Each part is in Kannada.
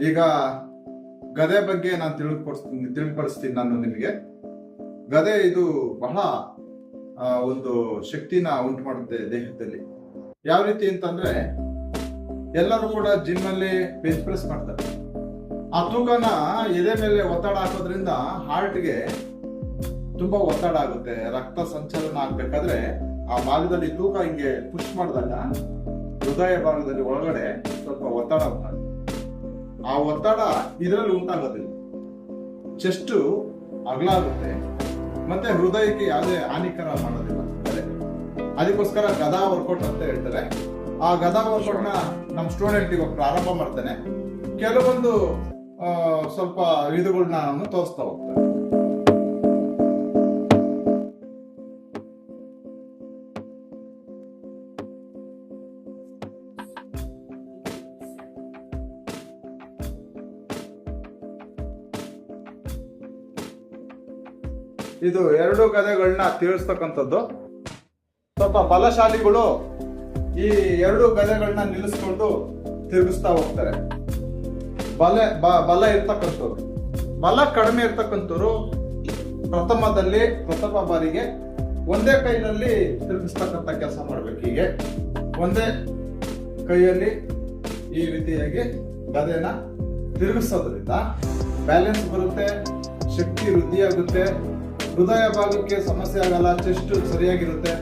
ಈಗ ಗದೆ ಬಗ್ಗೆ ನಾನು ತಿಳಿಪಡಿಸ್ತೀನಿ ನಾನು ನಿಮಗೆ. ಗದೆ ಇದು ಬಹಳ ಒಂದು ಶಕ್ತಿನ ಉಂಟು ಮಾಡುತ್ತೆ ದೇಹದಲ್ಲಿ. ಯಾವ ರೀತಿ ಅಂತಂದ್ರೆ, ಎಲ್ಲರೂ ಕೂಡ ಜಿಮ್ ಅಲ್ಲಿ ಬೆಂಚ್ ಪ್ರೆಸ್ ಮಾಡ್ತಾರೆ. ಆ ತೂಕನ ಎದೆ ಮೇಲೆ ಒತ್ತಡ ಹಾಕೋದ್ರಿಂದ ಹಾರ್ಟ್ಗೆ ತುಂಬಾ ಒತ್ತಡ ಆಗುತ್ತೆ. ರಕ್ತ ಸಂಚಲನ ಆಗ್ಬೇಕಾದ್ರೆ ಆ ಭಾಗದಲ್ಲಿ ತೂಕ ಹಿಂಗೆ ಪುಷ್ ಮಾಡಿದಾಗ ಹೃದಯ ಭಾಗದಲ್ಲಿ ಒಳಗಡೆ ಸ್ವಲ್ಪ ಒತ್ತಡ ಉಂಟಾಗುತ್ತೆ. ಆ ಒತ್ತಡ ಇದರಲ್ಲಿ ಉಂಟಾಗೋದಿಲ್ಲ. ಚೆಸ್ಟ್ ಅಗಲ ಆಗುತ್ತೆ, ಮತ್ತೆ ಹೃದಯಕ್ಕೆ ಯಾವುದೇ ಹಾನಿಕರ ಮಾಡೋದಿಲ್ಲ. ಅದಕ್ಕೋಸ್ಕರ ಗದಾ ವರ್ಕೌಟ್ ಅಂತ ಹೇಳ್ತಾರೆ. ಆ ಗದಾ ವರ್ಕೌಟ್ ನ ನಮ್ಮ ಸ್ಟೂಡೆಂಟ್ ಇವಾಗ ಪ್ರಾರಂಭ ಮಾಡ್ತೇನೆ. ಕೆಲವೊಂದು ಸ್ವಲ್ಪ ವಿಧಗಳನ್ನ ನಾನು ತೋರಿಸ್ತಾ ಹೋಗ್ತೇನೆ. ಇದು ಎರಡು ಗದೆಗಳನ್ನ ತಿರುಗಿಸ್ತಕ್ಕಂಥದ್ದು. ಸ್ವಲ್ಪ ಬಲಶಾಲಿಗಳು ಈ ಎರಡು ಗದೆಗಳನ್ನ ನಿಲ್ಲಿಸ್ಕೊಂಡು ತಿರುಗಿಸ್ತಾ ಹೋಗ್ತಾರೆ. ಬಲ ಇರ್ತಕ್ಕಂಥವ್ರು, ಬಲ ಕಡಿಮೆ ಇರ್ತಕ್ಕಂಥವ್ರು ಪ್ರಥಮ ಬಾರಿಗೆ ಒಂದೇ ಕೈನಲ್ಲಿ ತಿರುಗಿಸ್ತಕ್ಕಂಥ ಕೆಲಸ ಮಾಡ್ಬೇಕು. ಹೀಗೆ ಒಂದೇ ಕೈಯಲ್ಲಿ ಈ ರೀತಿಯಾಗಿ ಗದೆನ ತಿರುಗಿಸೋದ್ರಿಂದ ಬ್ಯಾಲೆನ್ಸ್ ಬರುತ್ತೆ, ಶಕ್ತಿ ವೃದ್ಧಿಯಾಗುತ್ತೆ, ಹೃದಯ ಭಾಗಕ್ಕೆ ಸಮಸ್ಯೆ ಆಗಲ್ಲ, ಚೆಸ್ಟ್ ಸರಿಯಾಗಿರುತ್ತೆ.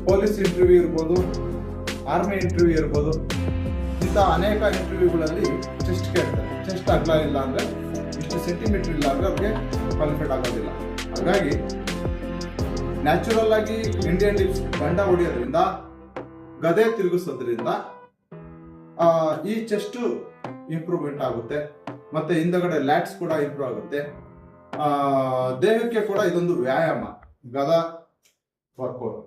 ಪೊಲೀಸ್ ಇಂಟರ್ವ್ಯೂ ಇರ್ಬೋದು, ಆರ್ಮಿ ಇಂಟರ್ವ್ಯೂ ಇರ್ಬೋದು, ಇಂಥ ಅನೇಕ ಇಂಟರ್ವ್ಯೂಗಳಲ್ಲಿ ಚೆಸ್ಟ್ ಕೇಳ್ತಾರೆ. ಚೆಸ್ಟ್ ಅಗಲ ಇಲ್ಲ ಅಂದ್ರೆ, ಇಷ್ಟು ಸೆಂಟಿಮೀಟರ್ ಇಲ್ಲ ಅಂದ್ರೆ ಅವ್ರಿಗೆ ಕ್ವಾಲಿಫೈಡ್ ಆಗೋದಿಲ್ಲ. ಹಾಗಾಗಿ ನ್ಯಾಚುರಲ್ ಆಗಿ ಇಂಡಿಯನ್ ಡಿಪ್ಸ್ ಗಂಡ ಹೊಡೆಯೋದ್ರಿಂದ, ಗದೆ ತಿರುಗಿಸೋದ್ರಿಂದ ಈ ಚೆಸ್ಟ್ ಇಂಪ್ರೂವ್ಮೆಂಟ್ ಆಗುತ್ತೆ. ಮತ್ತೆ ಹಿಂದಗಡೆ ಲ್ಯಾಟ್ಸ್ ಕೂಡ ಇಂಪ್ರೂವ್ ಆಗುತ್ತೆ. ದೇಹಕ್ಕೆ ಕೂಡ ಇದೊಂದು ವ್ಯಾಯಾಮ, ಗದಾ ವರ್ಕೌಟ್.